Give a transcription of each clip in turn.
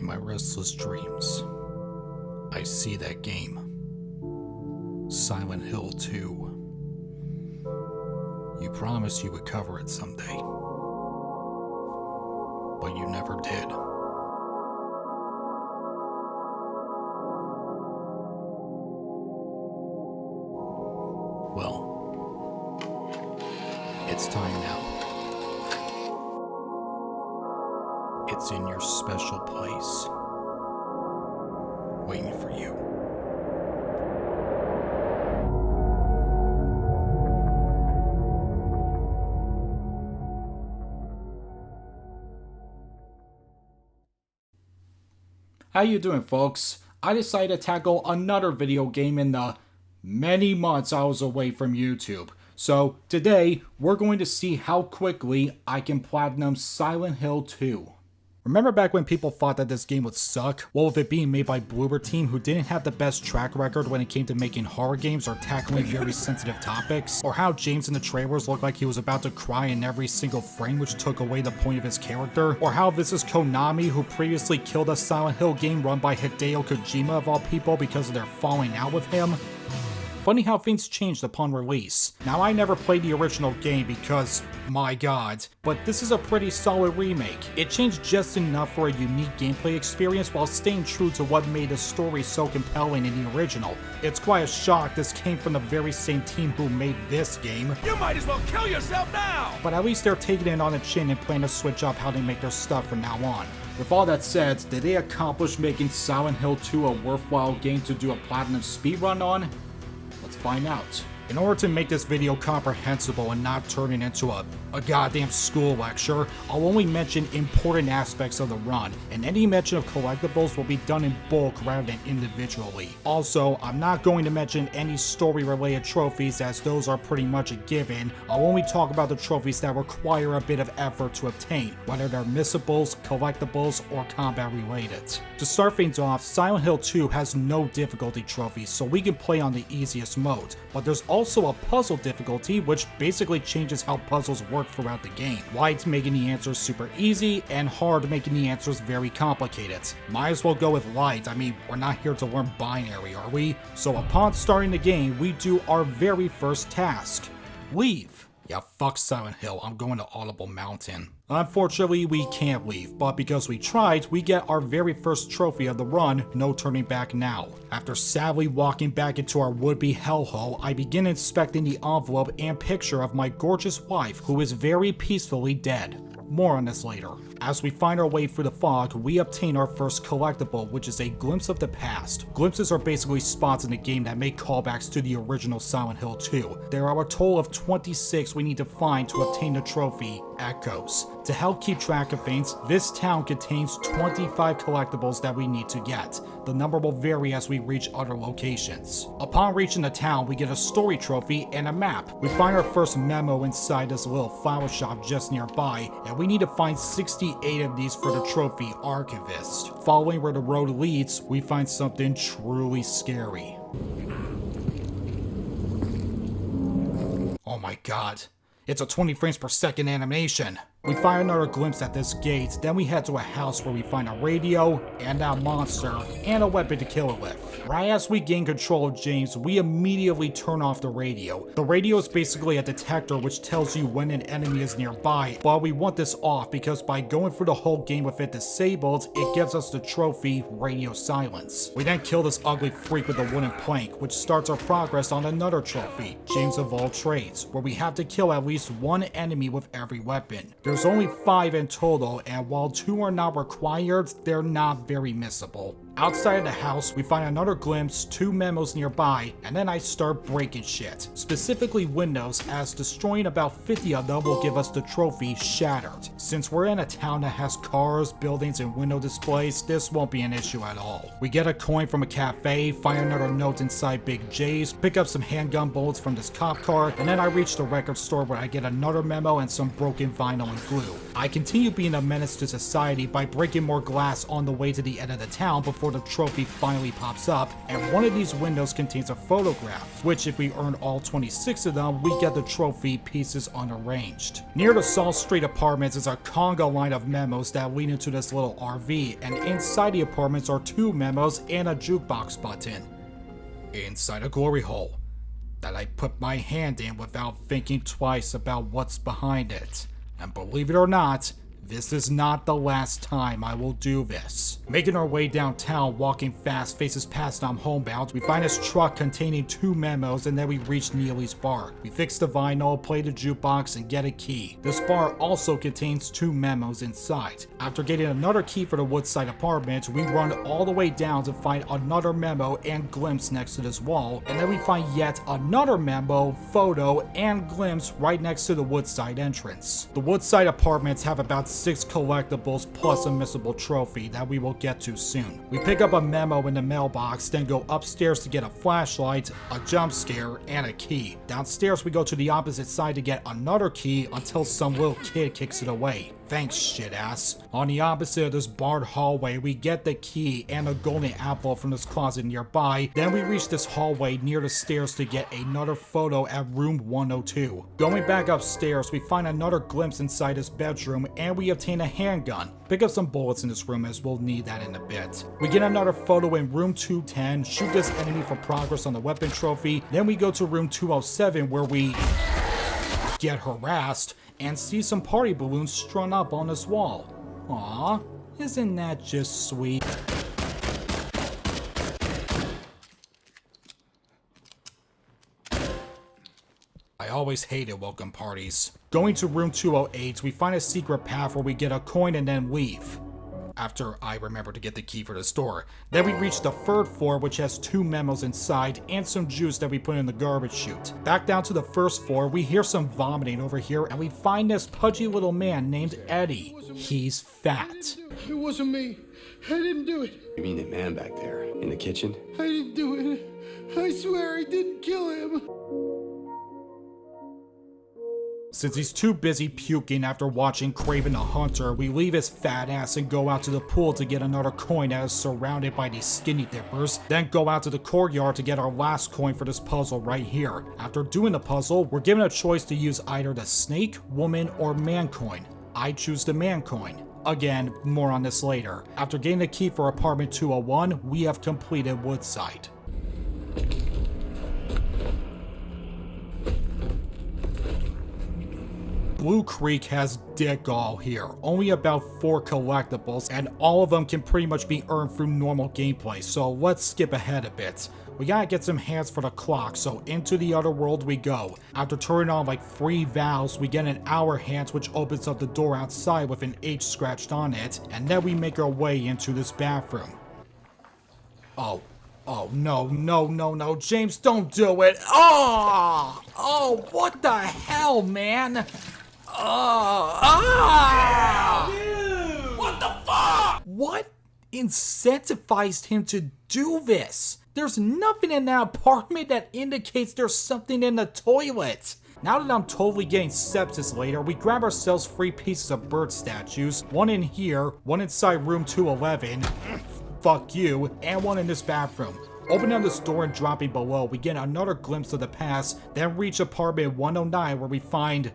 In my restless dreams, I see that game. Silent Hill 2. You promised you would cover it someday, but you never did. Well, it's time now. It's in your special place, waiting for you. How you doing, folks? I decided to tackle another video game in the many months I was away from YouTube. So today, we're going to see how quickly I can platinum Silent Hill 2. Remember back when people thought that this game would suck? Well, with it being made by Bloober Team, who didn't have the best track record when it came to making horror games or tackling very sensitive topics, or how James in the trailers looked like he was about to cry in every single frame, which took away the point of his character, or how this is Konami, who previously killed a Silent Hill game run by Hideo Kojima of all people because of their falling out with him. Funny how things changed upon release. Now, I never played the original game because, my god, but this is a pretty solid remake. It changed just enough for a unique gameplay experience while staying true to what made the story so compelling in the original. It's quite a shock this came from the very same team who made this game. You might as well kill yourself now! But at least they're taking it on the chin and plan to switch up how they make their stuff from now on. With all that said, did they accomplish making Silent Hill 2 a worthwhile game to do a platinum speedrun on? Let's find out. In order to make this video comprehensible and not turn it into a goddamn school lecture, I'll only mention important aspects of the run, and any mention of collectibles will be done in bulk rather than individually. Also, I'm not going to mention any story-related trophies as those are pretty much a given. I'll only talk about the trophies that require a bit of effort to obtain, whether they're missables, collectibles, or combat-related. To start things off, Silent Hill 2 has no difficulty trophies, so we can play on the easiest mode, but there's also a puzzle difficulty, which basically changes how puzzles work throughout the game. Light making the answers super easy, and hard making the answers very complicated. Might as well go with light. I mean, we're not here to learn binary, are we? So upon starting the game, we do our very first task. Leave. Yeah, fuck Silent Hill, I'm going to Audible Mountain. Unfortunately, we can't leave, but because we tried, we get our very first trophy of the run, no turning back now. After sadly walking back into our would-be hellhole, I begin inspecting the envelope and picture of my gorgeous wife, who is very peacefully dead. More on this later. As we find our way through the fog, we obtain our first collectible, which is a glimpse of the past. Glimpses are basically spots in the game that make callbacks to the original Silent Hill 2. There are a total of 26 we need to find to obtain the trophy, Echoes. To help keep track of things, this town contains 25 collectibles that we need to get. The number will vary as we reach other locations. Upon reaching the town, we get a story trophy and a map. We find our first memo inside this little flower shop just nearby, and we need to find 68 of these for the trophy Archivist. Following where the road leads, we find something truly scary. Oh my god. It's a 20 frames per second animation. We find another glimpse at this gate, then we head to a house where we find a radio, and that monster, and a weapon to kill it with. Right as we gain control of James, we immediately turn off the radio. The radio is basically a detector which tells you when an enemy is nearby, but we want this off because by going through the whole game with it disabled, it gives us the trophy Radio Silence. We then kill this ugly freak with a wooden plank, which starts our progress on another trophy, James of all Trades, where we have to kill at least one enemy with every weapon. There's only 5 in total, and while 2 are not required, they're not very missable. Outside of the house, we find another glimpse, 2 memos nearby, and then I start breaking shit. Specifically windows, as destroying about 50 of them will give us the trophy Shattered. Since we're in a town that has cars, buildings, and window displays, this won't be an issue at all. We get a coin from a cafe, find another note inside Big J's, pick up some handgun bullets from this cop car, and then I reach the record store where I get another memo and some broken vinyl and glue. I continue being a menace to society by breaking more glass on the way to the end of the town before before the trophy finally pops up, and one of these windows contains a photograph, which if we earn all 26 of them, we get the trophy pieces unarranged. Near the Salt Street apartments is a conga line of memos that lead into this little RV, and inside the apartments are 2 memos and a jukebox button. Inside a glory hole that I put my hand in without thinking twice about what's behind it. And believe it or not, this is not the last time I will do this. Making our way downtown, walking fast, faces past I'm homebound, we find this truck containing 2 memos, and then we reach Neely's bar. We fix the vinyl, play the jukebox, and get a key. This bar also contains 2 memos inside. After getting another key for the Woodside apartment, we run all the way down to find another memo and glimpse next to this wall, and then we find yet another memo, photo, and glimpse right next to the Woodside entrance. The Woodside apartments have about 6 collectibles plus a missable trophy that we will get to soon. We pick up a memo in the mailbox, then go upstairs to get a flashlight, a jump scare, and a key. Downstairs we go to the opposite side to get another key until some little kid kicks it away. Thanks, shit-ass. On the opposite of this barred hallway, we get the key and a golden apple from this closet nearby. Then we reach this hallway near the stairs to get another photo at room 102. Going back upstairs, we find another glimpse inside this bedroom, and we obtain a handgun. Pick up some bullets in this room as we'll need that in a bit. We get another photo in room 210, shoot this enemy for progress on the weapon trophy. Then we go to room 207 where we get harassed and see some party balloons strung up on this wall. Aw, isn't that just sweet? I always hated welcome parties. Going to room 208, we find a secret path where we get a coin and then leave. After I remember to get the key for the store. Then we reach the 3rd floor, which has 2 memos inside and some juice that we put in the garbage chute. Back down to the 1st floor, we hear some vomiting over here, and we find this pudgy little man named Eddie. He's fat. It wasn't me. I didn't do it. You mean the man back there in the kitchen? I didn't do it. I swear I didn't kill him. Since he's too busy puking after watching Kraven the Hunter, we leave his fat ass and go out to the pool to get another coin that is surrounded by these skinny dippers, then go out to the courtyard to get our last coin for this puzzle right here. After doing the puzzle, we're given a choice to use either the snake, woman, or man coin. I choose the man coin. Again, more on this later. After getting the key for apartment 201, we have completed Woodside. Blue Creek has dick all here, only about 4 collectibles, and all of them can pretty much be earned through normal gameplay, so let's skip ahead a bit. We gotta get some hands for the clock, so into the Otherworld we go. After turning on like 3 valves, we get an hour hands which opens up the door outside with an H scratched on it, and then we make our way into this bathroom. Oh, no, James, don't do it. Oh, what the hell, man? What the fuck? What incentivized him to do this? There's nothing in that apartment that indicates there's something in the toilet. Now that I'm totally getting sepsis later, we grab ourselves 3 pieces of bird statues, 1 in here, 1 inside room 211, fuck you, and 1 in this bathroom. Opening up this door and dropping below, we get another glimpse of the past, then reach apartment 109 where we find,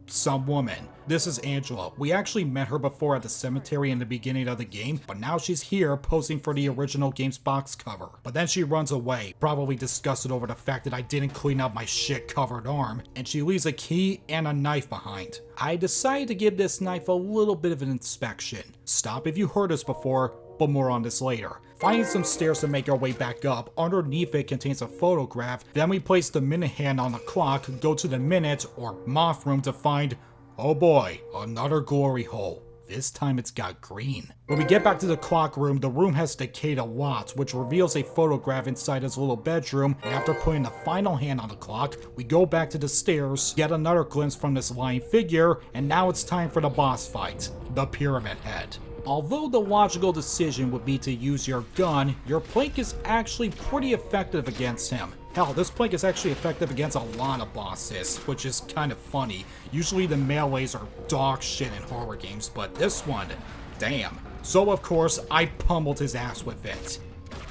some woman. This is Angela. We actually met her before at the cemetery in the beginning of the game, but now she's here posing for the original game's box cover. But then she runs away, probably disgusted over the fact that I didn't clean up my shit-covered arm, and she leaves a key and a knife behind. I decided to give this knife a little bit of an inspection. Stop if you heard this before, but more on this later. Finding some stairs to make our way back up, underneath it contains a photograph, then we place the minute hand on the clock, go to the minute or moth room to find, oh boy, another glory hole. This time it's got green. When we get back to the clock room, the room has decayed a lot, which reveals a photograph inside his little bedroom, and after putting the final hand on the clock, we go back to the stairs, get another glimpse from this lying figure, and now it's time for the boss fight, the Pyramid Head. Although the logical decision would be to use your gun, your plank is actually pretty effective against him. Hell, this plank is actually effective against a lot of bosses, which is kind of funny. Usually the melees are dog shit in horror games, but this one, damn. So of course, I pummeled his ass with it.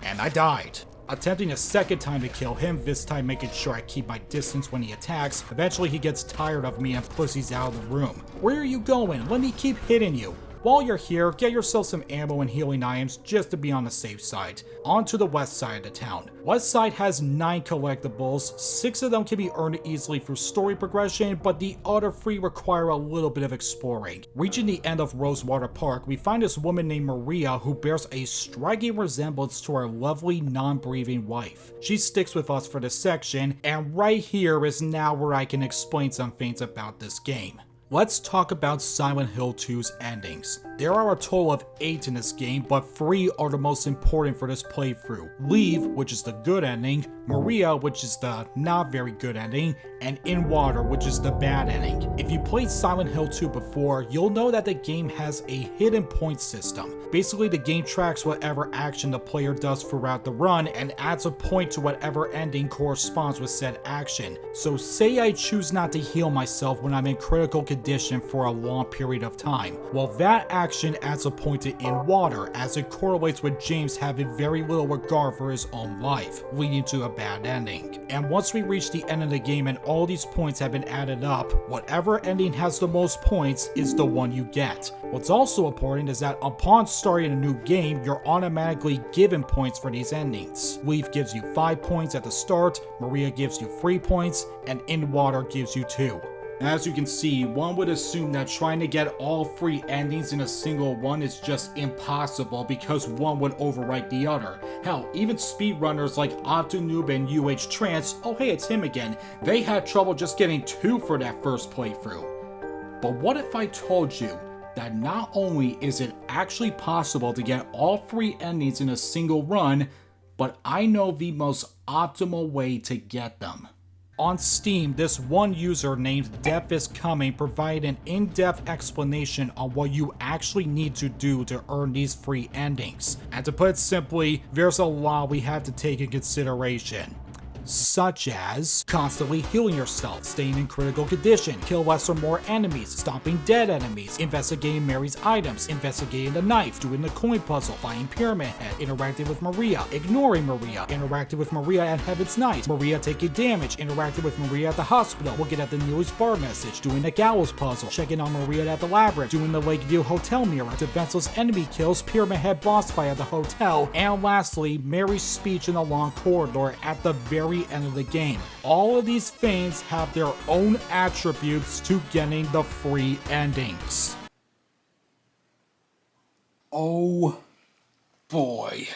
And I died. Attempting a second time to kill him, this time making sure I keep my distance when he attacks. Eventually he gets tired of me and pussies out of the room. Where are you going? Let me keep hitting you. While you're here, get yourself some ammo and healing items just to be on the safe side. On to the west side of the town. West side has 9 collectibles, 6 of them can be earned easily through story progression, but the other 3 require a little bit of exploring. Reaching the end of Rosewater Park, we find this woman named Maria who bears a striking resemblance to our lovely non-breathing wife. She sticks with us for this section, and right here is now where I can explain some things about this game. Let's talk about Silent Hill 2's endings. There are a total of 8 in this game, but 3 are the most important for this playthrough. Leave, which is the good ending, Maria, which is the not very good ending, and In Water, which is the bad ending. If you played Silent Hill 2 before, you'll know that the game has a hidden point system. Basically, the game tracks whatever action the player does throughout the run and adds a point to whatever ending corresponds with said action. So say I choose not to heal myself when I'm in critical condition for a long period of time. Well, that action adds a point to In Water, as it correlates with James having very little regard for his own life, leading to a bad ending. And once we reach the end of the game and all these points have been added up, whatever ending has the most points is the one you get. What's also important is that upon starting a new game, you're automatically given points for these endings. Leave gives you 5 points at the start, Maria gives you 3 points, and In Water gives you 2. As you can see, one would assume that trying to get all 3 endings in a single run is just impossible because one would overwrite the other. Hell, even speedrunners like Optinoob and UH Trance, oh hey, it's him again, they had trouble just getting 2 for that first playthrough. But what if I told you that not only is it actually possible to get all 3 endings in a single run, but I know the most optimal way to get them. On Steam, this one user named Death is Coming provided an in-depth explanation on what you actually need to do to earn these 3 endings. And to put it simply, there's a lot we have to take in consideration. Such as constantly healing yourself, staying in critical condition, kill less or more enemies, stopping dead enemies, investigating Mary's items, investigating the knife, doing the coin puzzle, finding Pyramid Head, interacting with Maria, ignoring Maria, interacting with Maria at Heaven's Night, Maria taking damage, interacting with Maria at the hospital, looking at the newest bar message, doing the gallows puzzle, checking on Maria at the Labyrinth, doing the Lakeview hotel mirror, defenseless enemy kills, Pyramid Head boss fight at the hotel, and lastly, Mary's speech in the long corridor at the very end of the game. All of these things have their own attributes to getting the free endings. Oh boy.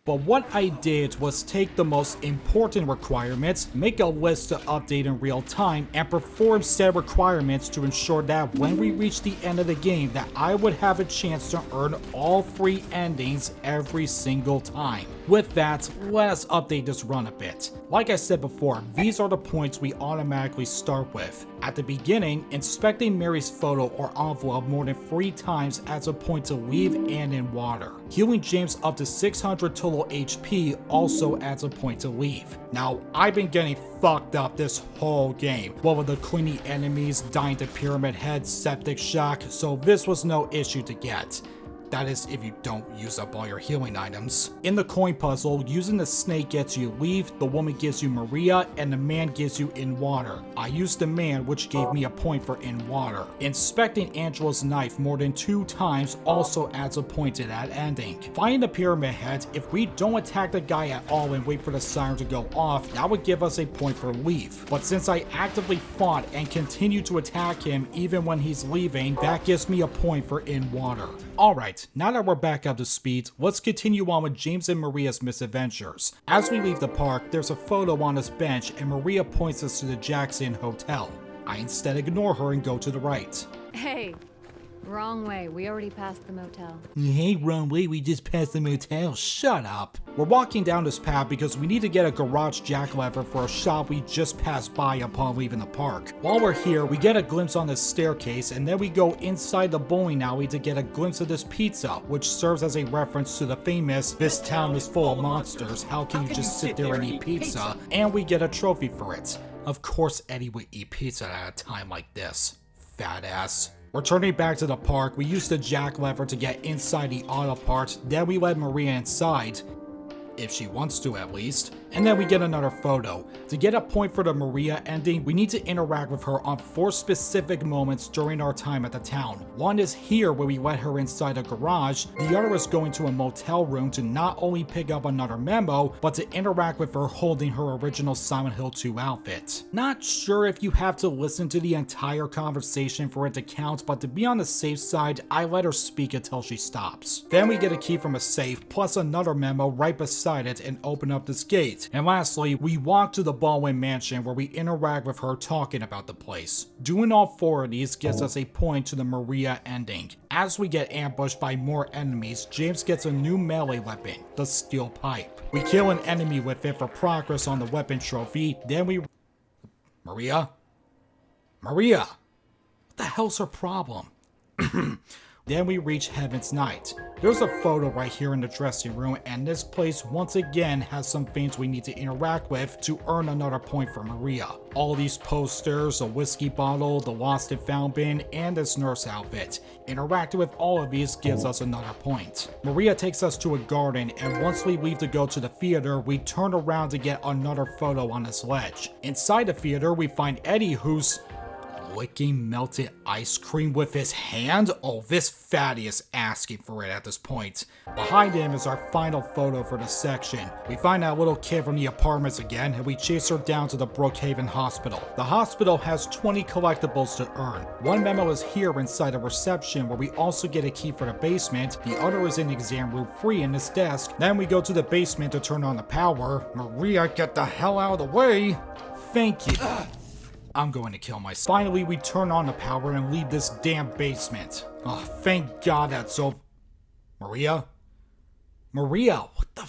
But what I did was take the most important requirements, make a list to update in real time, and perform said requirements to ensure that when we reach the end of the game that I would have a chance to earn all 3 endings every single time. With that, let us update this run a bit. Like I said before, these are the points we automatically start with. At the beginning, inspecting Mary's photo or envelope more than 3 times adds a point to Leave and In Water. Healing James up to 600 total HP also adds a point to Leave. Now, I've been getting fucked up this whole game. What with the Queenie enemies, dying to Pyramid Head, septic shock, so this was no issue to get. That is, if you don't use up all your healing items. In the coin puzzle, using the snake gets you Leave, the woman gives you Maria, and the man gives you In Water. I used the man, which gave me a point for In Water. Inspecting Angela's knife more than 2 times also adds a point to that ending. Finding the Pyramid Head, if we don't attack the guy at all and wait for the siren to go off, that would give us a point for Leave. But since I actively fought and continue to attack him even when he's leaving, that gives me a point for In Water. Alright, now that we're back up to speed, let's continue on with James and Maria's misadventures. As we leave the park, there's a photo on this bench and Maria points us to the Jackson Hotel. I instead ignore her and go to the right. Hey, wrong way. We already passed the motel. Hey, wrong way, we just passed the motel. Shut up. We're walking down this path because we need to get a garage jacklever for a shop we just passed by upon leaving the park. While we're here, we get a glimpse on this staircase and then we go inside the bowling alley to get a glimpse of this pizza, which serves as a reference to the famous "This town is full of monsters, how can you just sit there and eat pizza?" And we get a trophy for it. Of course Eddie would eat pizza at a time like this. fat ass. Returning back to the park, we used the jack lever to get inside the auto parts, then we let Maria inside. If she wants to, at least. And then we get another photo. To get a point for the Maria ending, we need to interact with her on 4 specific moments during our time at the town. One is here, where we let her inside a garage. The other is going to a motel room to not only pick up another memo, but to interact with her holding her original Silent Hill 2 outfit. Not sure if you have to listen to the entire conversation for it to count, but to be on the safe side, I let her speak until she stops. Then we get a key from a safe, plus another memo right beside it, and open up this gate. And lastly, we walk to the Baldwin mansion where we interact with her talking about the place. Doing all 4 of these gives us a point to the Maria ending. As we get ambushed by more enemies, James gets a new melee weapon, the steel pipe. We kill an enemy with it for progress on the weapon trophy, then we... Maria? Maria! What the hell's her problem? Then we reach Heaven's Night. There's a photo right here in the dressing room, and this place once again has some things we need to interact with to earn another point for Maria. All these posters, a whiskey bottle, the lost and found bin, and this nurse outfit. Interacting with all of these gives us another point. Maria takes us to a garden, and once we leave to go to the theater, we turn around to get another photo on this ledge. Inside the theater, we find Eddie, who's licking melted ice cream with his hand? Oh, this fatty is asking for it at this point. Behind him is our final photo for this section. We find that little kid from the apartments again, and we chase her down to the Brookhaven hospital. The hospital has 20 collectibles to earn. One memo is here inside the reception, where we also get a key for the basement. The other is in exam room 3 in this desk. Then we go to the basement to turn on the power. Maria, get the hell out of the way! Thank you. I'm going to kill myself. Finally, we turn on the power and leave this damn basement. Oh, thank God that's over. Maria? Maria, what the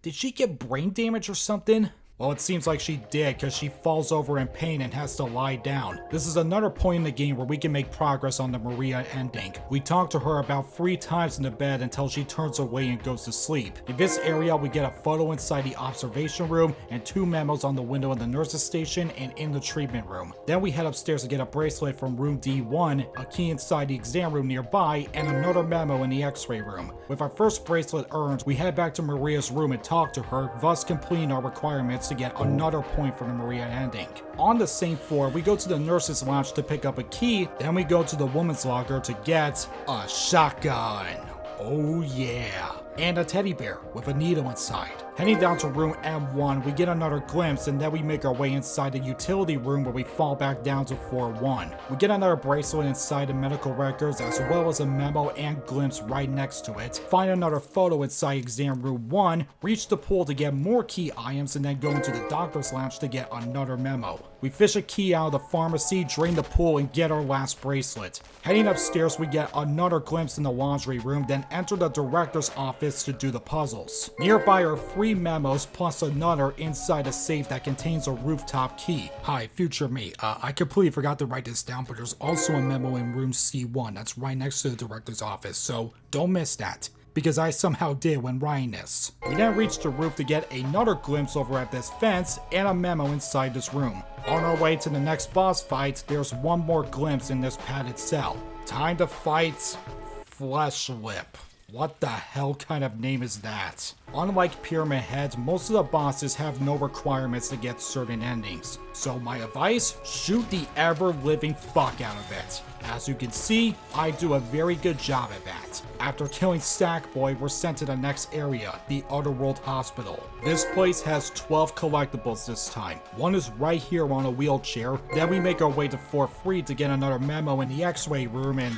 did she get brain damage or something? Well, it seems like she did, because she falls over in pain and has to lie down. This is another point in the game where we can make progress on the Maria ending. We talk to her about 3 times in the bed until she turns away and goes to sleep. In this area, we get a photo inside the observation room and 2 memos on the window in the nurse's station and in the treatment room. Then we head upstairs to get a bracelet from room D1, a key inside the exam room nearby, and another memo in the x-ray room. With our first bracelet earned, we head back to Maria's room and talk to her, thus completing our requirements to get another point for the Maria ending. On the same floor, we go to the nurse's lounge to pick up a key, then we go to the woman's locker to get a shotgun. Oh yeah. And a teddy bear with a needle inside. Heading down to room M1, we get another glimpse, and then we make our way inside the utility room where we fall back down to floor 1. We get another bracelet inside the medical records, as well as a memo and glimpse right next to it. Find another photo inside exam room 1, reach the pool to get more key items, and then go into the doctor's lounge to get another memo. We fish a key out of the pharmacy, drain the pool, and get our last bracelet. Heading upstairs, we get another glimpse in the laundry room, then enter the director's office to do the puzzles. Nearby are 3 memos plus another inside a safe that contains a rooftop key. Hi, future me. I completely forgot to write this down, but there's also a memo in room C1 that's right next to the director's office, so don't miss that, because I somehow did when writing this. We then reach the roof to get another glimpse over at this fence and a memo inside this room. On our way to the next boss fight, there's one more glimpse in this padded cell. Time to fight Flesh Lip. What the hell kind of name is that? Unlike Pyramid Heads, most of the bosses have no requirements to get certain endings. So my advice, shoot the ever-living fuck out of it. As you can see, I do a very good job at that. After killing Sackboy, we're sent to the next area, the Otherworld Hospital. This place has 12 collectibles this time. One is right here on a wheelchair. Then we make our way to floor 3 to get another memo in the x-ray room and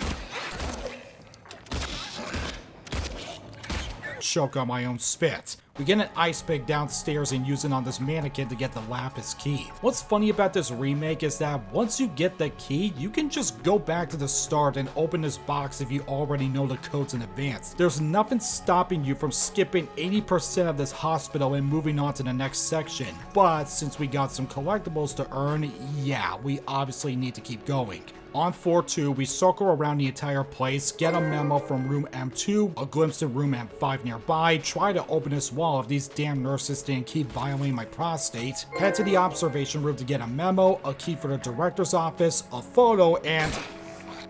choke on my own spit. We get an ice pick downstairs and use it on this mannequin to get the lapis key. What's funny about this remake is that once you get the key, you can just go back to the start and open this box if you already know the codes in advance. There's nothing stopping you from skipping 80% of this hospital and moving on to the next section. But since we got some collectibles to earn, yeah, we obviously need to keep going. On floor 2, we circle around the entire place, get a memo from room M2, a glimpse of room M5 nearby, try to open this wall if these damn nurses didn't keep violating my prostate, head to the observation room to get a memo, a key for the director's office, a photo, and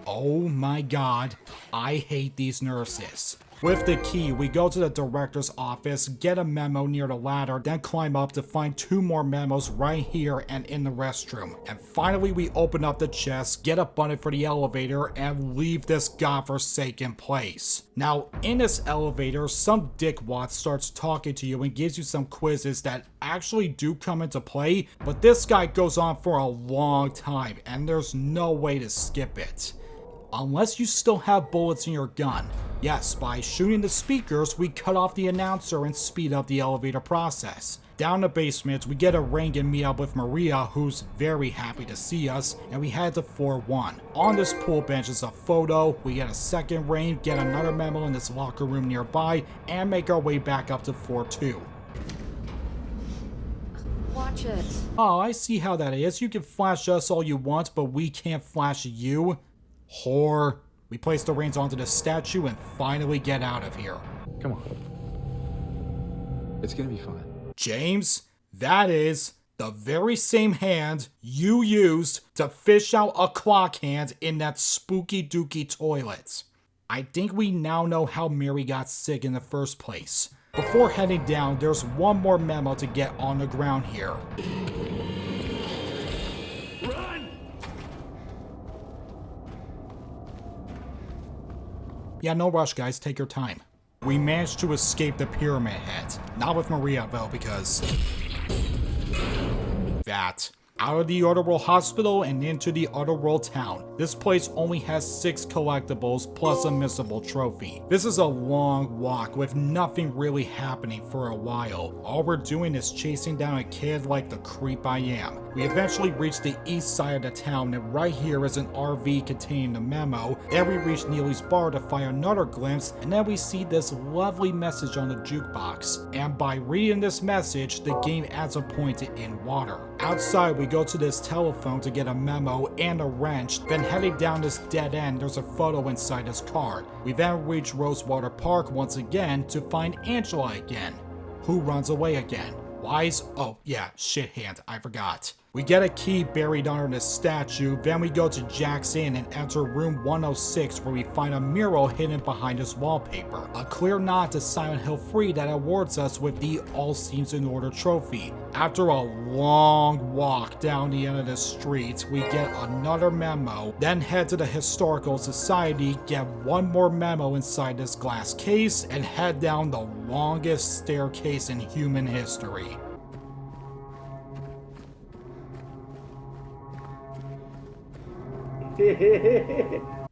Oh my god, I hate these nurses. With the key, we go to the director's office, get a memo near the ladder, then climb up to find 2 more memos right here and in the restroom. And finally, we open up the chest, get a button for the elevator, and leave this godforsaken place. Now, in this elevator, some dickwad starts talking to you and gives you some quizzes that actually do come into play, but this guy goes on for a long time, and there's no way to skip it. Unless you still have bullets in your gun. Yes, by shooting the speakers, we cut off the announcer and speed up the elevator process. Down the basement, we get a ring and meet up with Maria, who's very happy to see us, and we head to floor 1. On this pool bench is a photo, we get a second ring, get another memo in this locker room nearby, and make our way back up to floor 2. Watch it. Oh, I see how that is. You can flash us all you want, but we can't flash you. Whore. We place the reins onto the statue and finally get out of here. Come on. It's gonna be fine. James, that is the very same hand you used to fish out a clock hand in that spooky dookie toilet. I think we now know how Mary got sick in the first place. Before heading down, there's one more memo to get on the ground here. Yeah, no rush, guys. Take your time. We managed to escape the Pyramid Head. Not with Maria, though, because... that. Out of the Otherworld Hospital and into the Otherworld town. This place only has 6 collectibles plus a missable trophy. This is a long walk with nothing really happening for a while. All we're doing is chasing down a kid like the creep I am. We eventually reach the east side of the town, and right here is an RV containing the memo. Then we reach Neely's bar to find another glimpse, and then we see this lovely message on the jukebox. And by reading this message, the game adds a point to in water. Outside, we go to this telephone to get a memo and a wrench. Then heading down this dead end, there's a photo inside his car. We then reach Rosewater Park once again to find Angela again, who runs away again. Wise? Oh yeah, shit hand, I forgot. We get a key buried under this statue, then we go to Jack's Inn and enter room 106 where we find a mural hidden behind his wallpaper. A clear nod to Silent Hill 3 that awards us with the All Seems in Order trophy. After a long walk down the end of the street, we get another memo, then head to the Historical Society, get one more memo inside this glass case, and head down the longest staircase in human history.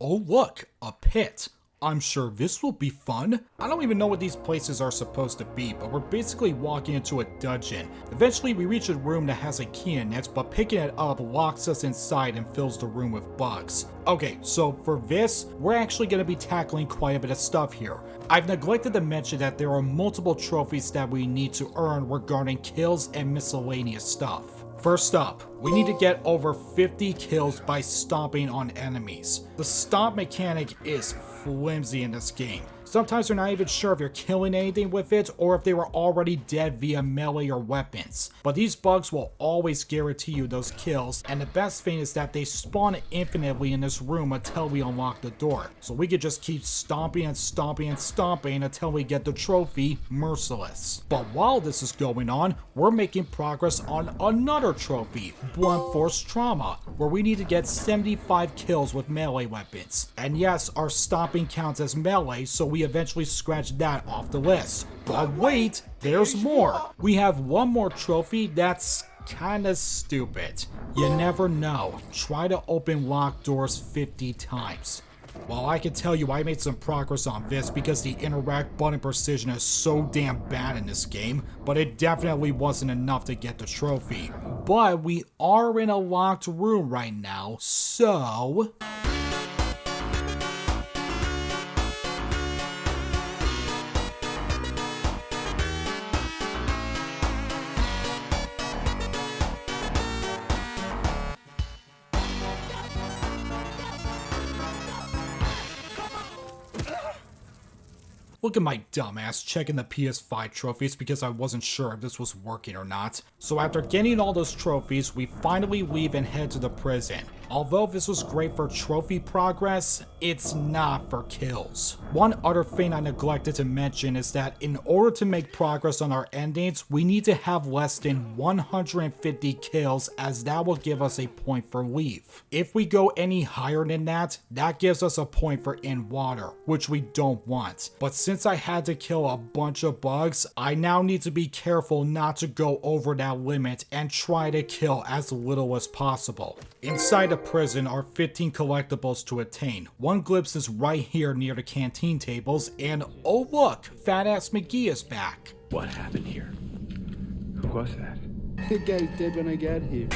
Oh look, a pit. I'm sure this will be fun. I don't even know what these places are supposed to be, but we're basically walking into a dungeon. Eventually we reach a room that has a key in it, but picking it up locks us inside and fills the room with bugs. Okay, so for this, we're actually going to be tackling quite a bit of stuff here. I've neglected to mention that there are multiple trophies that we need to earn regarding kills and miscellaneous stuff. First up, we need to get over 50 kills by stomping on enemies. The stomp mechanic is flimsy in this game. Sometimes you're not even sure if you're killing anything with it or if they were already dead via melee or weapons. But these bugs will always guarantee you those kills, and the best thing is that they spawn infinitely in this room until we unlock the door. So we could just keep stomping and stomping and stomping until we get the trophy, Merciless. But while this is going on, we're making progress on another trophy, Blunt Force Trauma, where we need to get 75 kills with melee weapons. And yes, our stomping counts as melee, so we eventually scratch that off the list. But wait, there's more. We have one more trophy that's kinda stupid. You never know. Try to open locked doors 50 times. Well, I can tell you I made some progress on this because the interact button precision is so damn bad in this game, but it definitely wasn't enough to get the trophy. But we are in a locked room right now, so... Look at my dumbass checking the PS5 trophies because I wasn't sure if this was working or not. So after getting all those trophies, we finally leave and head to the prison. Although this was great for trophy progress, it's not for kills. One other thing I neglected to mention is that in order to make progress on our endings, we need to have less than 150 kills, as that will give us a point for leave. If we go any higher than that, that gives us a point for in water, which we don't want. But since I had to kill a bunch of bugs, I now need to be careful not to go over that limit and try to kill as little as possible. Inside the prison are 15 collectibles to attain. One glimpse is right here near the canteen tables, and oh look, Fat Ass McGee is back. What happened here? Who was that? The guy's dead when I got here.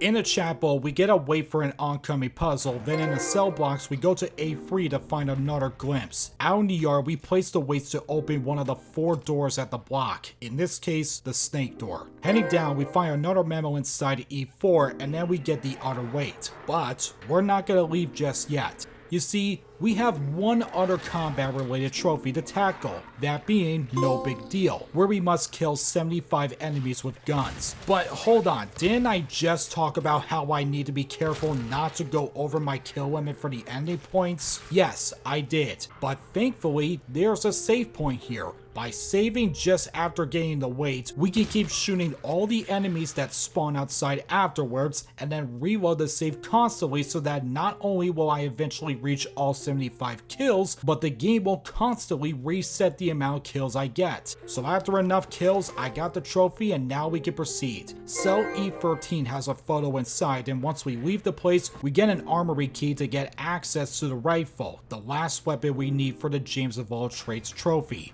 In the chapel, we get a wait for an oncoming puzzle, then in the cell blocks, we go to A3 to find another glimpse. Out in the yard, we place the weights to open one of the 4 doors at the block, in this case, the snake door. Heading down, we find another memo inside E4, and then we get the other weight. But we're not gonna leave just yet. You see, we have one other combat-related trophy to tackle, that being No Big Deal, where we must kill 75 enemies with guns. But hold on, didn't I just talk about how I need to be careful not to go over my kill limit for the ending points? Yes, I did, but thankfully, there's a save point here. By saving just after getting the weight, we can keep shooting all the enemies that spawn outside afterwards, and then reload the save constantly so that not only will I eventually reach all 75 kills, but the game will constantly reset the amount of kills I get. So after enough kills, I got the trophy and now we can proceed. Cell E13 has a photo inside, and once we leave the place, we get an armory key to get access to the rifle, the last weapon we need for the James of all Trades trophy,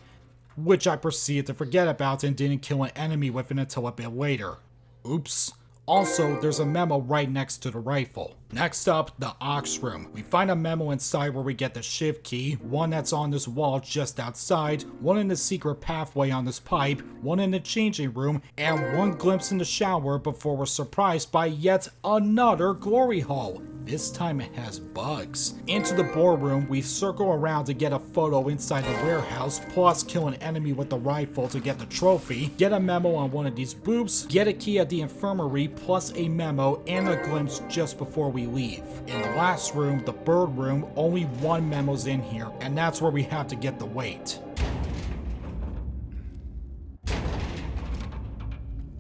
which I proceeded to forget about and didn't kill an enemy with it until a bit later. Oops. Also, there's a memo right next to the rifle. Next up, the aux room. We find a memo inside where we get the shift key, one that's on this wall just outside, one in the secret pathway on this pipe, one in the changing room, and one glimpse in the shower before we're surprised by yet another glory hole. This time it has bugs. Into the boardroom, we circle around to get a photo inside the warehouse, plus kill an enemy with the rifle to get the trophy, get a memo on one of these boobs, get a key at the infirmary, plus a memo and a glimpse just before we leave. In the last room, the bird room, only one memo's in here, and that's where we have to get the weight.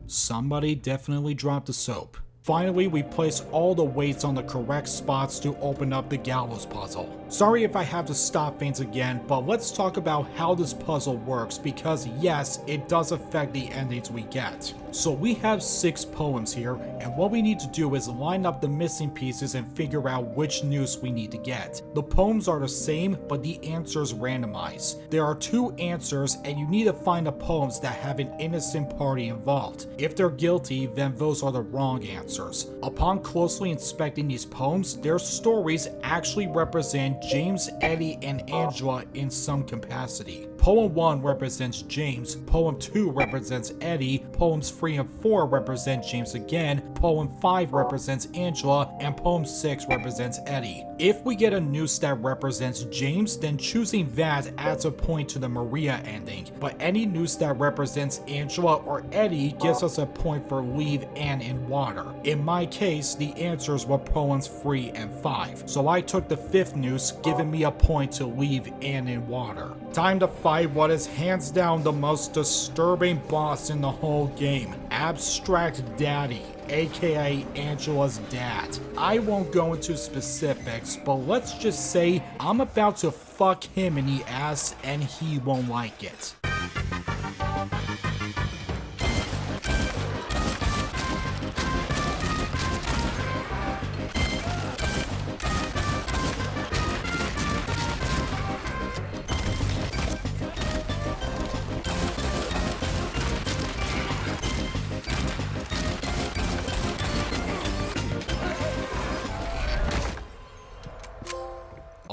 Somebody definitely dropped the soap. Finally, we place all the weights on the correct spots to open up the gallows puzzle. Sorry if I have to stop things again, but let's talk about how this puzzle works, because yes, it does affect the endings we get. So we have 6 poems here, and what we need to do is line up the missing pieces and figure out which noose we need to get. The poems are the same, but the answers randomize. There are 2 answers, and you need to find the poems that have an innocent party involved. If they're guilty, then those are the wrong answers. Upon closely inspecting these poems, their stories actually represent James, Eddie, and Angela in some capacity. Poem 1 represents James, Poem 2 represents Eddie, Poems 3 and 4 represent James again, Poem 5 represents Angela, and Poem 6 represents Eddie. If we get a noose that represents James, then choosing that adds a point to the Maria ending, but any noose that represents Angela or Eddie gives us a point for leave and in water. In my case, the answers were Poems 3 and 5, so I took the 5th noose, giving me a point to leave and in water. Time to fight what is hands down the most disturbing boss in the whole game, Abstract Daddy, aka Angela's dad. I won't go into specifics, but let's just say I'm about to fuck him in the ass and he won't like it.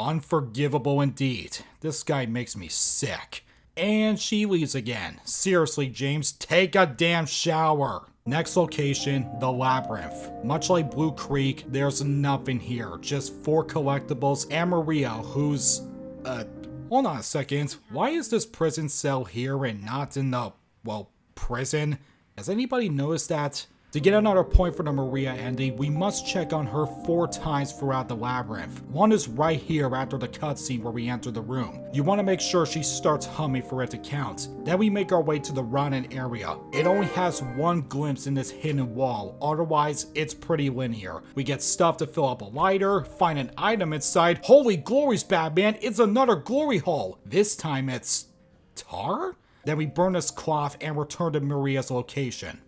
Unforgivable indeed. This guy makes me sick. And she leaves again. Seriously, James, take a damn shower. Next location, the Labyrinth. Much like Blue Creek, there's nothing here. Just 4 collectibles and Maria, who's... hold on a second. Why is this prison cell here and not in the, well, prison? Has anybody noticed that? To get another point for the Maria ending, we must check on her 4 times throughout the labyrinth. One is right here after the cutscene where we enter the room. You want to make sure she starts humming for it to count. Then we make our way to the Ronin area. It only has one glimpse in this hidden wall, otherwise it's pretty linear. We get stuff to fill up a lighter, find an item inside. Holy glories, Batman, it's another glory hole! This time it's... tar? Then we burn this cloth and return to Maria's location.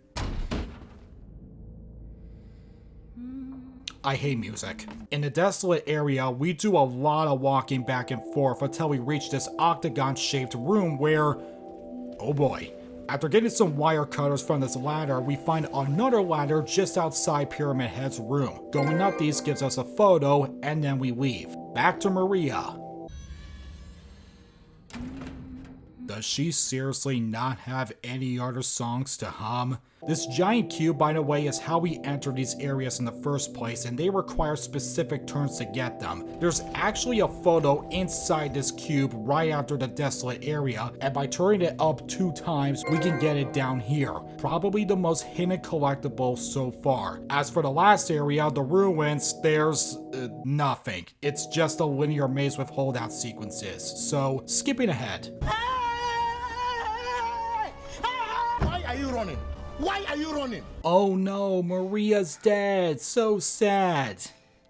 I hate music. In the desolate area, we do a lot of walking back and forth until we reach this octagon-shaped room where... oh boy. After getting some wire cutters from this ladder, we find another ladder just outside Pyramid Head's room. Going up these gives us a photo, and then we leave. Back to Maria. Does she seriously not have any other songs to hum? This giant cube, by the way, is how we enter these areas in the first place, and they require specific turns to get them. There's actually a photo inside this cube right after the desolate area, and by turning it up 2 times, we can get it down here. Probably the most hidden collectible so far. As for the last area, the ruins, there's nothing. It's just a linear maze with holdout sequences. So, skipping ahead. Why are you running? Why are you running? Oh no, Maria's dead. So sad.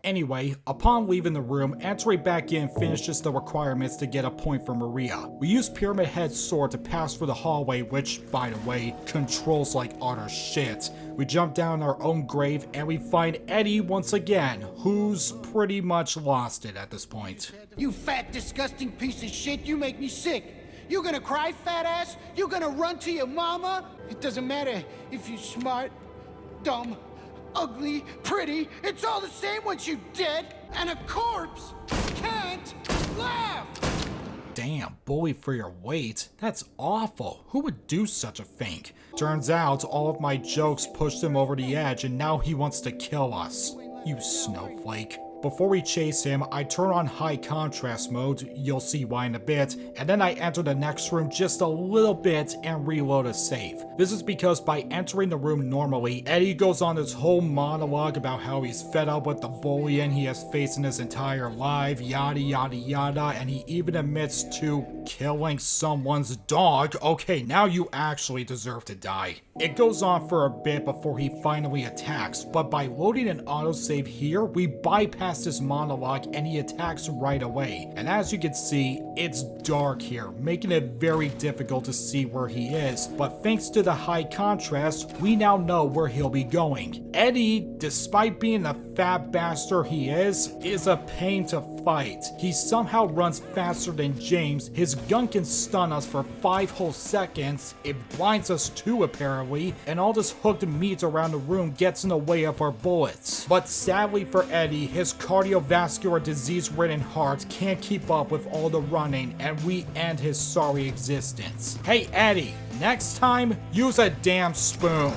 Anyway, upon leaving the room, entering back in finishes the requirements to get a point for Maria. We use Pyramid Head's sword to pass through the hallway, which, by the way, controls like utter shit. We jump down our own grave and we find Eddie once again, who's pretty much lost it at this point. You fat, disgusting piece of shit, you make me sick. You gonna cry, fat ass? You gonna run to your mama? It doesn't matter if you're smart, dumb, ugly, pretty. It's all the same once you're dead, and a corpse can't laugh. Damn, bully for your weight? That's awful. Who would do such a thing? Turns out all of my jokes pushed him over the edge and now he wants to kill us. You snowflake. Before we chase him, I turn on high contrast mode, you'll see why in a bit, and then I enter the next room just a little bit and reload a save. This is because by entering the room normally, Eddie goes on this whole monologue about how he's fed up with the bullying he has faced in his entire life, yada yada yada, and he even admits to killing someone's dog. Okay, now you actually deserve to die. It goes on for a bit before he finally attacks, but by loading an autosave here, we bypass this monologue and he attacks right away. And as you can see, it's dark here, making it very difficult to see where he is, but thanks to the high contrast, we now know where he'll be going. Eddie, despite being the fat bastard he is a pain to fight. He somehow runs faster than James, his gun can stun us for 5 whole seconds, it blinds us too apparently, and all this hooked meat around the room gets in the way of our bullets. But sadly for Eddie, his cardiovascular disease-ridden heart can't keep up with all the running, and we end his sorry existence. Hey Eddie, next time, use a damn spoon.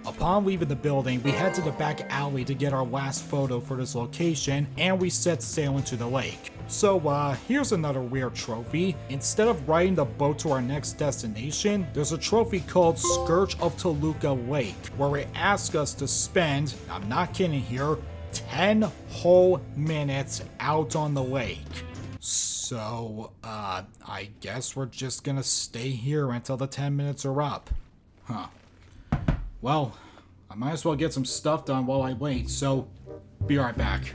Upon leaving the building, we head to the back alley to get our last photo for this location, and we set sail into the lake. So here's another weird trophy. Instead of riding the boat to our next destination, there's a trophy called Scourge of Toluca Lake, where it asks us to spend, I'm not kidding here, 10 whole minutes out on the lake. So, I guess we're just gonna stay here until the 10 minutes are up. Huh. Well, I might as well get some stuff done while I wait, so be right back.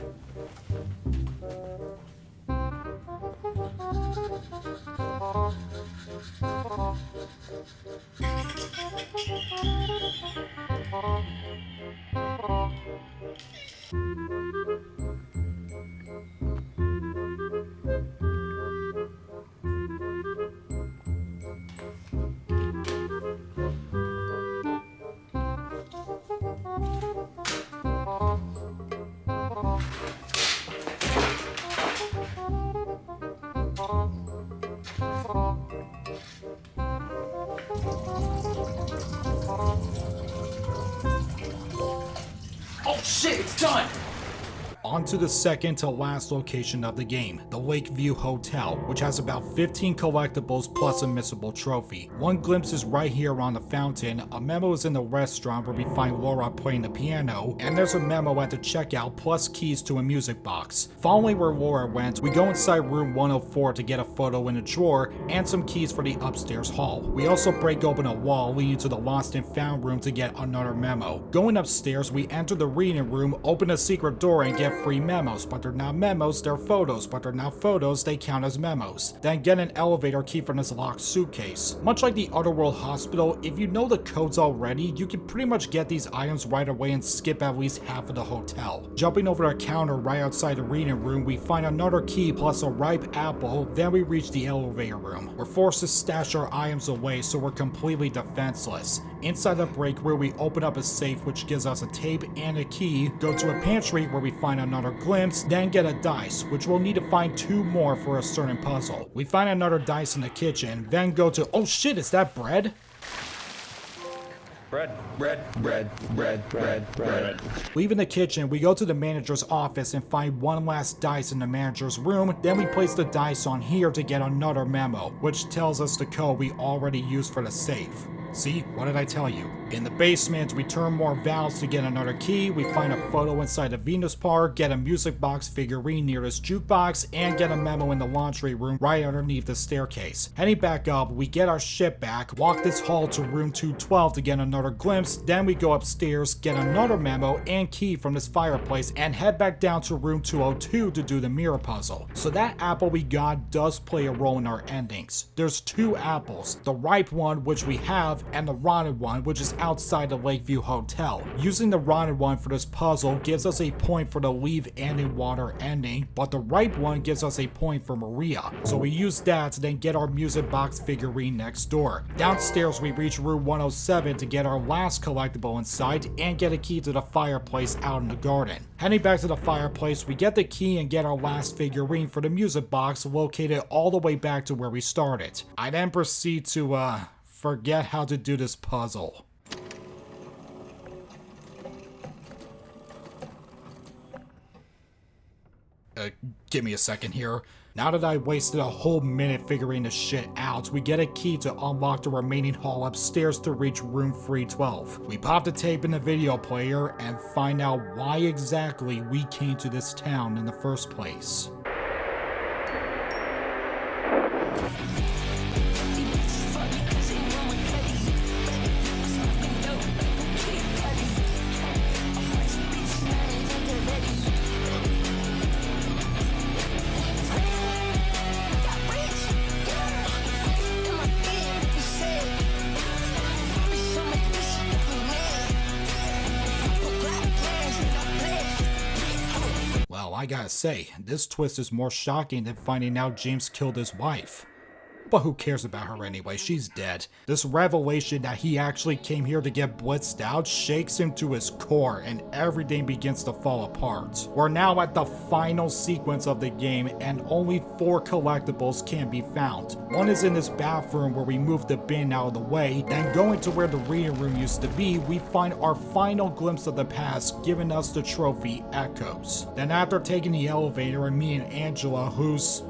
Oh shit, it's done! On to the second to last location of the game, the Lakeview Hotel, which has about 15 collectibles plus a missable trophy. One glimpse is right here on the fountain, a memo is in the restaurant where we find Laura playing the piano, and there's a memo at the checkout plus keys to a music box. Following where Laura went, we go inside room 104 to get a photo in a drawer and some keys for the upstairs hall. We also break open a wall leading to the lost and found room to get another memo. Going upstairs, we enter the reading room, open a secret door and get free memos, but they're not memos, they're photos, but they're not photos, they count as memos. Then get an elevator key from this locked suitcase. Much like the Otherworld hospital, if you know the codes already, you can pretty much get these items right away and skip at least half of the hotel. Jumping over a counter right outside the reading room, we find another key plus a ripe apple, then we reach the elevator room. We're forced to stash our items away so we're completely defenseless. Inside the break room, we open up a safe which gives us a tape and a key, go to a pantry where we find another glimpse, then get a dice, which we'll need to find 2 more for a certain puzzle. We find another dice in the kitchen, then go to, oh shit, is that bread? Bread. Leaving the kitchen, we go to the manager's office and find one last dice in the manager's room, then we place the dice on here to get another memo, which tells us the code we already used for the safe. See, what did I tell you? In the basement, we turn more valves to get another key, we find a photo inside the Venus Park, get a music box figurine near this jukebox, and get a memo in the laundry room right underneath the staircase. Heading back up, we get our ship back, walk this hall to room 212 to get another glimpse, then we go upstairs, get another memo and key from this fireplace, and head back down to room 202 to do the mirror puzzle. So that apple we got does play a role in our endings. There's 2 apples, the ripe one which we have, and the rotten one which is outside the Lakeview Hotel. Using the rotten one for this puzzle gives us a point for the leave and in water ending, but the ripe one gives us a point for Maria. So we use that to then get our music box figurine next door. Downstairs we reach room 107 to get our last collectible inside and get a key to the fireplace out in the garden. Heading back to the fireplace, we get the key and get our last figurine for the music box located all the way back to where we started. I then proceed to forget how to do this puzzle. Give me a second here. Now that I wasted a whole minute figuring this shit out, we get a key to unlock the remaining hall upstairs to reach room 312. We pop the tape in the video player and find out why exactly we came to this town in the first place. Well, I gotta say, this twist is more shocking than finding out James killed his wife. But who cares about her anyway, she's dead. This revelation that he actually came here to get blitzed out shakes him to his core and everything begins to fall apart. We're now at the final sequence of the game and only 4 collectibles can be found. One is in this bathroom where we move the bin out of the way, then going to where the reading room used to be, we find our final glimpse of the past giving us the trophy Echoes. Then after taking the elevator and meeting Angela, who's...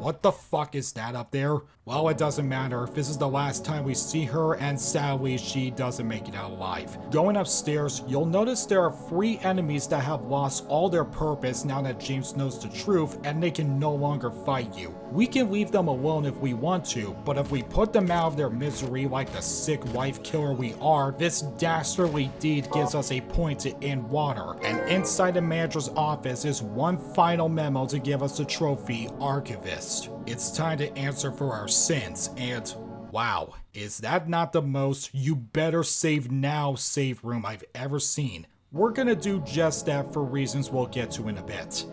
What the fuck is that up there? Well, it doesn't matter if this is the last time we see her, and sadly she doesn't make it out alive. Going upstairs, you'll notice there are 3 enemies that have lost all their purpose now that James knows the truth and they can no longer fight you. We can leave them alone if we want to, but if we put them out of their misery like the sick wife killer we are, this dastardly deed gives us a point to end water. And inside the manager's office is one final memo to give us the trophy Archivist. It's time to answer for our sins, and wow, is that not the most you better save now save room I've ever seen? We're gonna do just that for reasons we'll get to in a bit.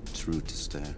It's rude to stare.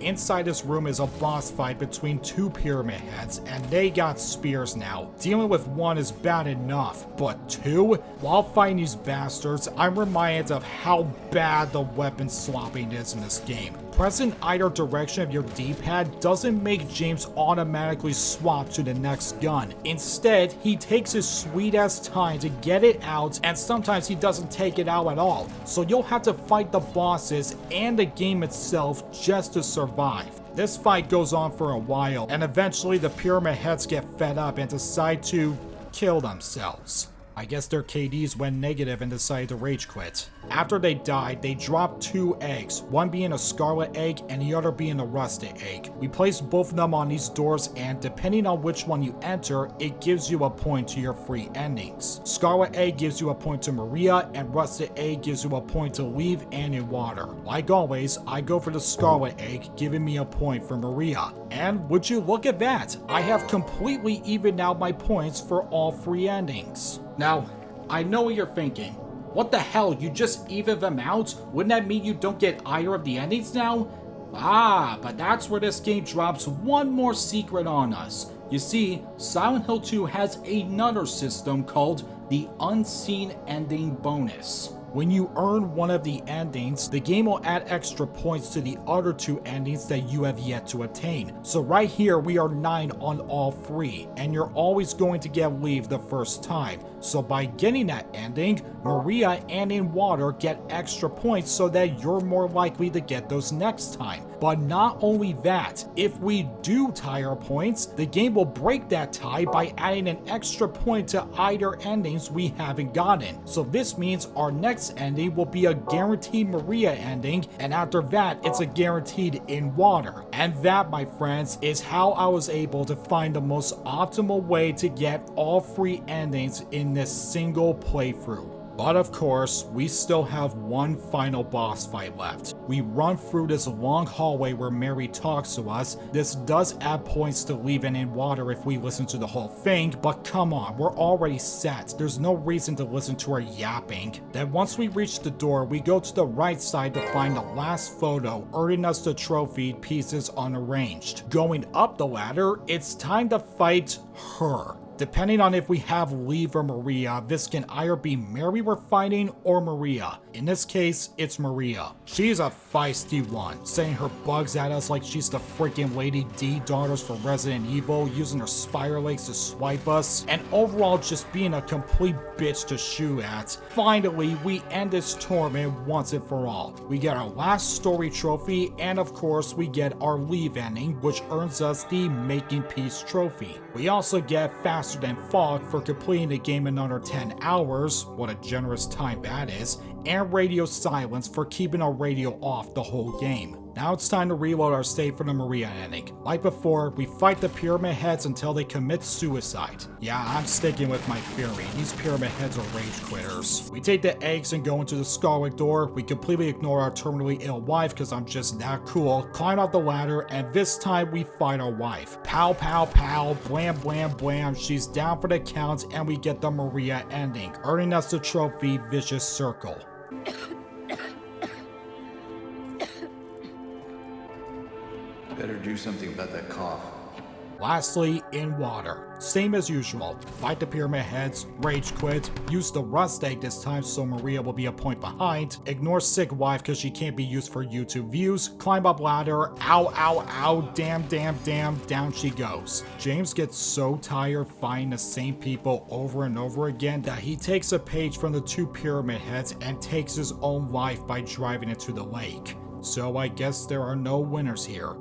Inside this room is a boss fight between two pyramid heads, and they got spears now. Dealing with one is bad enough, but two? While fighting these bastards, I'm reminded of how bad the weapon swapping is in this game. Pressing either direction of your D-pad doesn't make James automatically swap to the next gun. Instead, he takes his sweet ass time to get it out, and sometimes he doesn't take it out at all. So you'll have to fight the bosses and the game itself just to survive. This fight goes on for a while, and eventually the pyramid heads get fed up and decide to kill themselves. I guess their KDs went negative and decided to rage quit. After they died, they dropped 2 eggs, one being a scarlet egg and the other being a rusted egg. We placed both of them on these doors, and depending on which one you enter, it gives you a point to your free endings. Scarlet egg gives you a point to Maria, and rusted egg gives you a point to leave and in water. Like always, I go for the scarlet egg, giving me a point for Maria. And would you look at that, I have completely evened out my points for all 3 endings. Now, I know what you're thinking. What the hell, you just even them out? Wouldn't that mean you don't get either of the endings now? Ah, but that's where this game drops one more secret on us. You see, Silent Hill 2 has another system called the Unseen Ending Bonus. When you earn one of the endings, the game will add extra points to the other 2 endings that you have yet to attain. So right here, we are 9 on all 3, and you're always going to get leave the first time. So by getting that ending, Maria and in water get extra points so that you're more likely to get those next time. But not only that, if we do tie our points, the game will break that tie by adding an extra point to either endings we haven't gotten. So this means our next ending will be a guaranteed Maria ending, and after that, it's a guaranteed in water. And that, my friends, is how I was able to find the most optimal way to get all 3 endings in this single playthrough. But of course, we still have one final boss fight left. We run through this long hallway where Mary talks to us. This does add points to leaving in water if we listen to the whole thing, but come on, we're already set. There's no reason to listen to her yapping. Then once we reach the door, we go to the right side to find the last photo, earning us the trophy Pieces Unarranged. Going up the ladder, it's time to fight her. Depending on if we have Leave or Maria, this can either be Mary we're fighting or Maria. In this case, it's Maria. She's a feisty one, saying her bugs at us like she's the freaking Lady D daughters from Resident Evil, using her spider legs to swipe us, and overall just being a complete bitch to shoot at. Finally, we end this tournament once and for all. We get our last story trophy, and of course, we get our Leave ending, which earns us the Making Peace trophy. We also get Faster Than Fog for completing the game in under 10 hours, what a generous time that is, and Radio Silence for keeping our radio off the whole game. Now it's time to reload our save for the Maria ending. Like before, we fight the pyramid heads until they commit suicide. Yeah, I'm sticking with my theory. These pyramid heads are rage quitters. We take the eggs and go into the Scarlet door. We completely ignore our terminally ill wife because I'm just that cool. Climb out the ladder, and this time we fight our wife. Pow, pow, pow, blam, blam, blam. She's down for the count, and we get the Maria ending, earning us the trophy Vicious Circle. Better do something about that cough. Lastly, in water. Same as usual. Fight the pyramid heads, rage quit, use the rust egg this time so Maria will be a point behind, ignore sick wife because she can't be used for YouTube views, climb up ladder, ow, ow, ow, damn, damn, damn, down she goes. James gets so tired fighting the same people over and over again that he takes a page from the 2 pyramid heads and takes his own life by driving it to the lake. So I guess there are no winners here.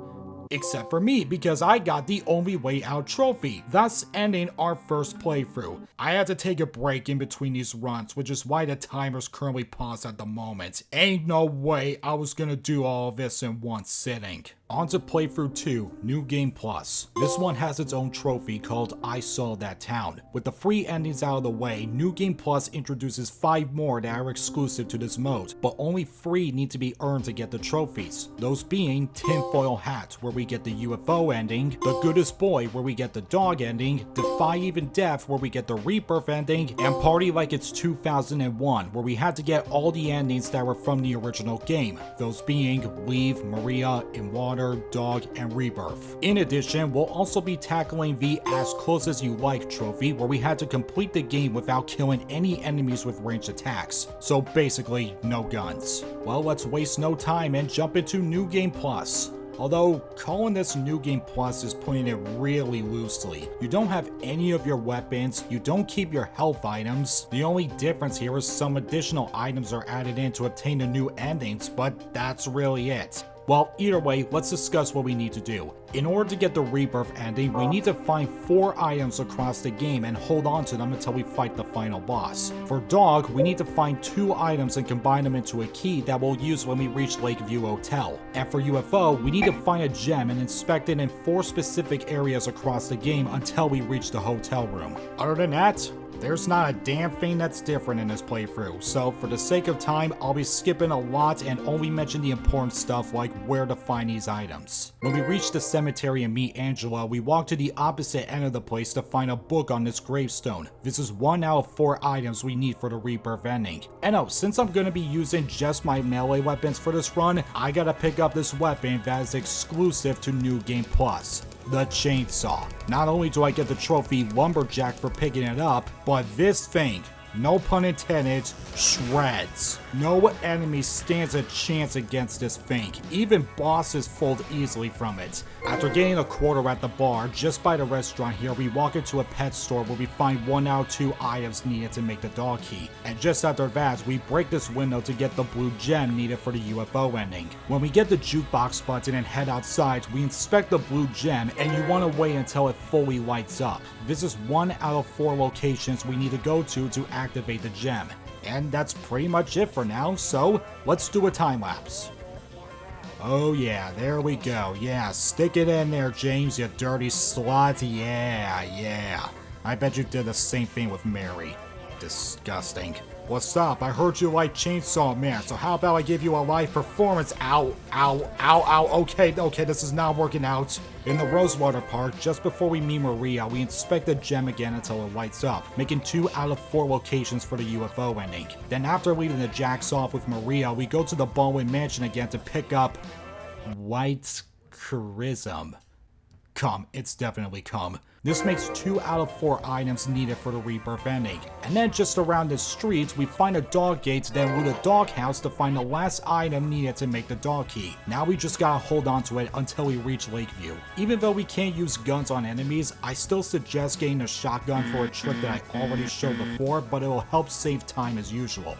Except for me, because I got the only way out trophy, thus ending our first playthrough. I had to take a break in between these runs, which is why the timer's currently paused at the moment. Ain't no way I was gonna do all of this in one sitting. On to playthrough 2, New Game Plus. This one has its own trophy called I Saw That Town. With the free endings out of the way, New Game Plus introduces 5 more that are exclusive to this mode, but only 3 need to be earned to get the trophies. Those being Tinfoil Hat, where we get the UFO ending, The Goodest Boy, where we get the dog ending, Defy Even Death, where we get the rebirth ending, and Party Like It's 2001, where we had to get all the endings that were from the original game. Those being Leave, Maria, In Water, Water, Dog, and Rebirth. In addition, we'll also be tackling the As Close As You Like trophy, where we had to complete the game without killing any enemies with ranged attacks. So basically, no guns. Well, let's waste no time and jump into New Game Plus. Although, calling this New Game Plus is putting it really loosely. You don't have any of your weapons, you don't keep your health items. The only difference here is some additional items are added in to obtain the new endings, but that's really it. Well, either way, let's discuss what we need to do. In order to get the Rebirth ending, we need to find 4 items across the game and hold on to them until we fight the final boss. For Dog, we need to find 2 items and combine them into a key that we'll use when we reach Lakeview Hotel. And for UFO, we need to find a gem and inspect it in 4 specific areas across the game until we reach the hotel room. Other than that, there's not a damn thing that's different in this playthrough, so for the sake of time, I'll be skipping a lot and only mention the important stuff like where to find these items. When we reach the cemetery and meet Angela, we walk to the opposite end of the place to find a book on this gravestone. This is 1 out of 4 items we need for the Rebirth ending. And oh, since I'm gonna be using just my melee weapons for this run, I gotta pick up this weapon that is exclusive to New Game Plus. The chainsaw. Not only do I get the trophy Lumberjack for picking it up, but this thing, no pun intended, shreds. No enemy stands a chance against this thing. Even bosses fold easily from it. After getting a quarter at the bar, just by the restaurant here, we walk into a pet store where we find 1 out of 2 items needed to make the dog key. And just after that, we break this window to get the blue gem needed for the UFO ending. When we get the jukebox button and head outside, we inspect the blue gem, and you want to wait until it fully lights up. This is 1 out of 4 locations we need to go to activate the gem. And that's pretty much it for now, so let's do a time lapse. Oh yeah, there we go. Yeah, stick it in there, James, you dirty slut. Yeah. I bet you did the same thing with Mary. Disgusting. What's up? I heard you like Chainsaw Man, so how about I give you a live performance? Ow. Okay, this is not working out. In the Rosewater Park, just before we meet Maria, we inspect the gem again until it lights up, making 2 out of 4 locations for the UFO ending. Then after leaving the Jacks off with Maria, we go to the Baldwin Mansion again to pick up White's Charism. It's definitely come. This makes 2 out of 4 items needed for the Rebirth ending. And then just around the streets, we find a dog gate, then loot a dog house to find the last item needed to make the dog key. Now we just gotta hold on to it until we reach Lakeview. Even though we can't use guns on enemies, I still suggest getting a shotgun for a trick that I already showed before, but it will help save time as usual.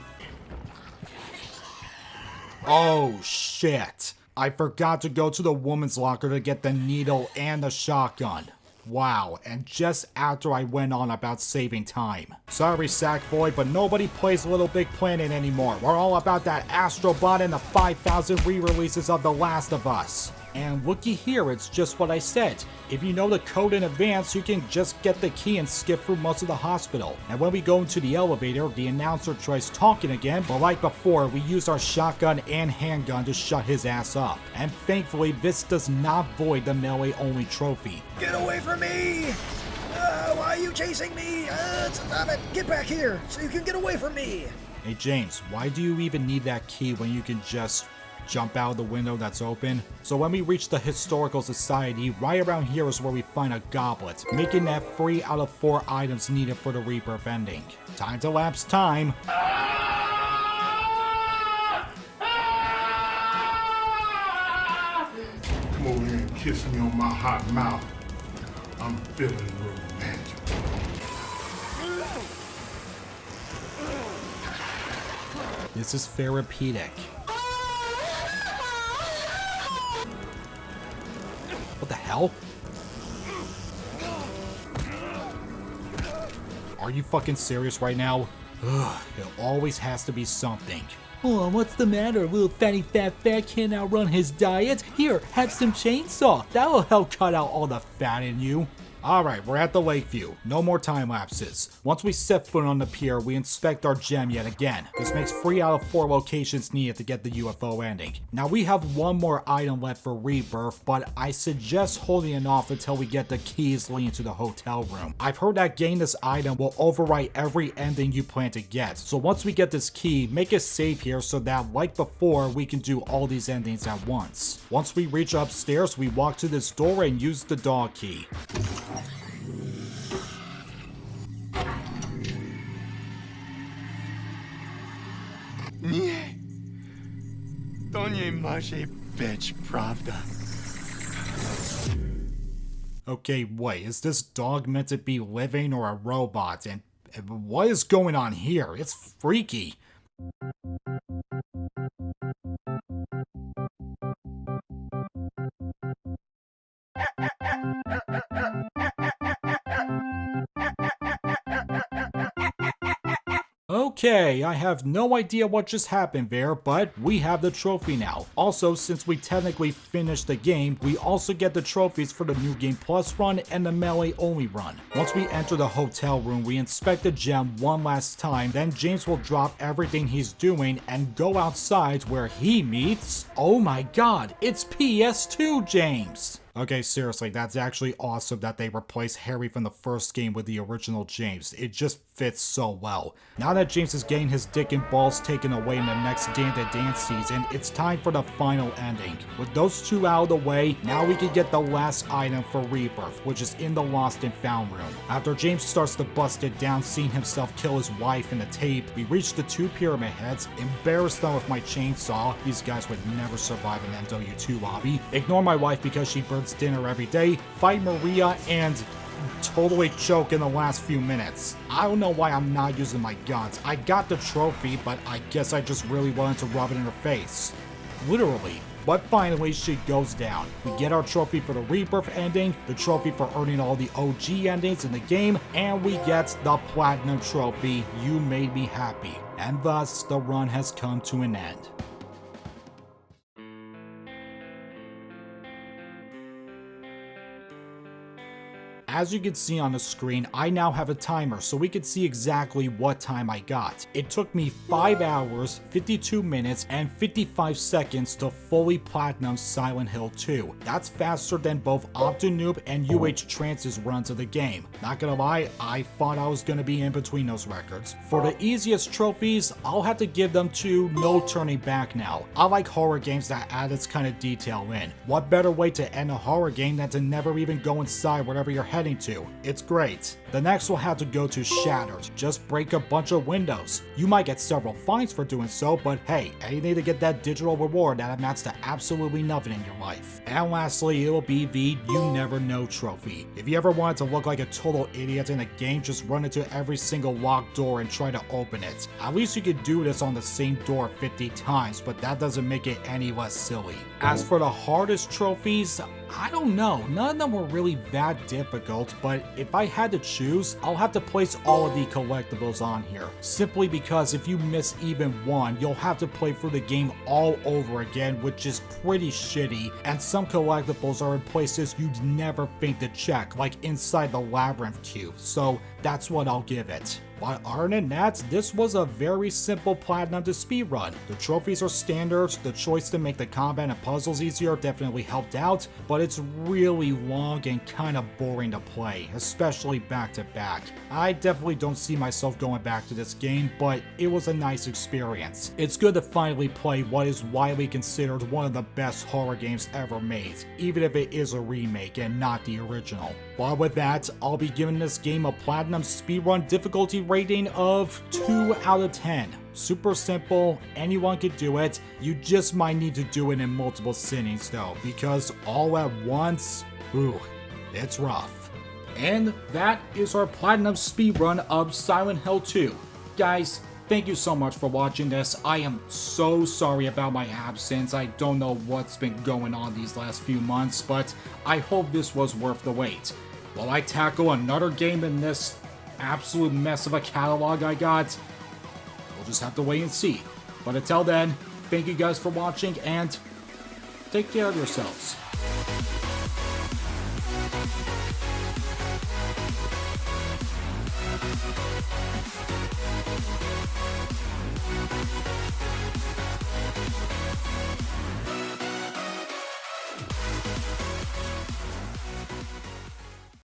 Oh shit. I forgot to go to the woman's locker to get the needle and the shotgun. Wow, and just after I went on about saving time. Sorry, Sackboy, but nobody plays Little Big Planet anymore. We're all about that Astrobot and the 5,000 re-releases of The Last of Us. And looky here, it's just what I said. If you know the code in advance, you can just get the key and skip through most of the hospital. And when we go into the elevator, the announcer tries talking again, but like before, we use our shotgun and handgun to shut his ass up. And thankfully, this does not void the melee-only trophy. Get away from me! Why are you chasing me? Stop it! Get back here so you can get away from me! Hey James, why do you even need that key when you can just jump out of the window that's open? So when we reach the Historical Society, right around here is where we find a goblet, making that 3 out of 4 items needed for the Rebirth ending. Time to lapse time. Come over here and kiss me on my hot mouth. I'm feeling romantic. This is therapeutic. What the hell? Are you fucking serious right now? Ugh, it always has to be something. Oh, what's the matter? Little fatty fat can't outrun his diet? Here, have some chainsaw. That'll help cut out all the fat in you. Alright, we're at the Lakeview. No more time lapses. Once we set foot on the pier, we inspect our gem yet again. This makes 3 out of 4 locations needed to get the UFO ending. Now we have one more item left for Rebirth, but I suggest holding it off until we get the keys leading to the hotel room. I've heard that getting this item will overwrite every ending you plan to get. So once we get this key, make a save here so that, like before, we can do all these endings at once. Once we reach upstairs, we walk to this door and use the dog key. Nie. To nie może być prawda. Okay, wait, is this dog meant to be living or a robot? And what is going on here? It's freaky. Okay, I have no idea what just happened there, but we have the trophy now. Also, since we technically finished the game, we also get the trophies for the New Game Plus run and the Melee Only run. Once we enter the hotel room, we inspect the gem one last time, then James will drop everything he's doing and go outside where he meets... Oh my god, it's PS2 James! Okay, seriously, that's actually awesome that they replaced Harry from the first game with the original James. It just fits so well. Now that James is getting his dick and balls taken away in the next Game to Dance season, it's time for the final ending. With those two out of the way, now we can get the last item for Rebirth, which is in the Lost and Found room. After James starts to bust it down, seeing himself kill his wife in the tape, we reach the 2 pyramid heads, embarrass them with my chainsaw. These guys would never survive an MW2 lobby. Ignore my wife because she burns dinner every day, fight Maria, and totally choke in the last few minutes. I don't know why I'm not using my guns. I got the trophy, but I guess I just really wanted to rub it in her face. Literally. But finally, she goes down. We get our trophy for the Rebirth ending, the trophy for earning all the OG endings in the game, and we get the Platinum Trophy, You Made Me Happy. And thus, the run has come to an end. As you can see on the screen, I now have a timer so we can see exactly what time I got. It took me 5 hours, 52 minutes, and 55 seconds to fully platinum Silent Hill 2. That's faster than both OptiNoob and UH Trance's runs of the game. Not gonna lie, I thought I was gonna be in between those records. For the easiest trophies, I'll have to give them to No Turning Back now. I like horror games that add this kind of detail in. What better way to end a horror game than to never even go inside whatever you're heading to? It's great. The next will have to go to Shattered. Just break a bunch of windows. You might get several fines for doing so, but hey, anything to get that digital reward that amounts to absolutely nothing in your life. And lastly, it will be the You Never Know trophy. If you ever wanted to look like a total idiot in a game, just run into every single locked door and try to open it. At least you could do this on the same door 50 times, but that doesn't make it any less silly. As for the hardest trophies, I don't know. None of them were really that difficult, but if I had to choose, I'll have to place all of the collectibles on here. Simply because if you miss even one, you'll have to play through the game all over again, which is pretty shitty, and some collectibles are in places you'd never think to check, like inside the Labyrinth cube, so that's what I'll give it. But other than that, this was a very simple platinum to speedrun. The trophies are standard, the choice to make the combat and puzzles easier definitely helped out, but it's really long and kind of boring to play, especially back to back. I definitely don't see myself going back to this game, but it was a nice experience. It's good to finally play what is widely considered one of the best horror games ever made, even if it is a remake and not the original. But with that, I'll be giving this game a platinum speedrun difficulty rating of 2 out of 10. Super simple, anyone could do it. You just might need to do it in multiple sittings though, because all at once, ooh, it's rough. And that is our platinum speedrun of Silent Hill 2. Guys, thank you so much for watching this. I am so sorry about my absence. I don't know what's been going on these last few months, but I hope this was worth the wait. Will I tackle another game in this absolute mess of a catalog I got? We'll just have to wait and see. But until then, thank you guys for watching and take care of yourselves.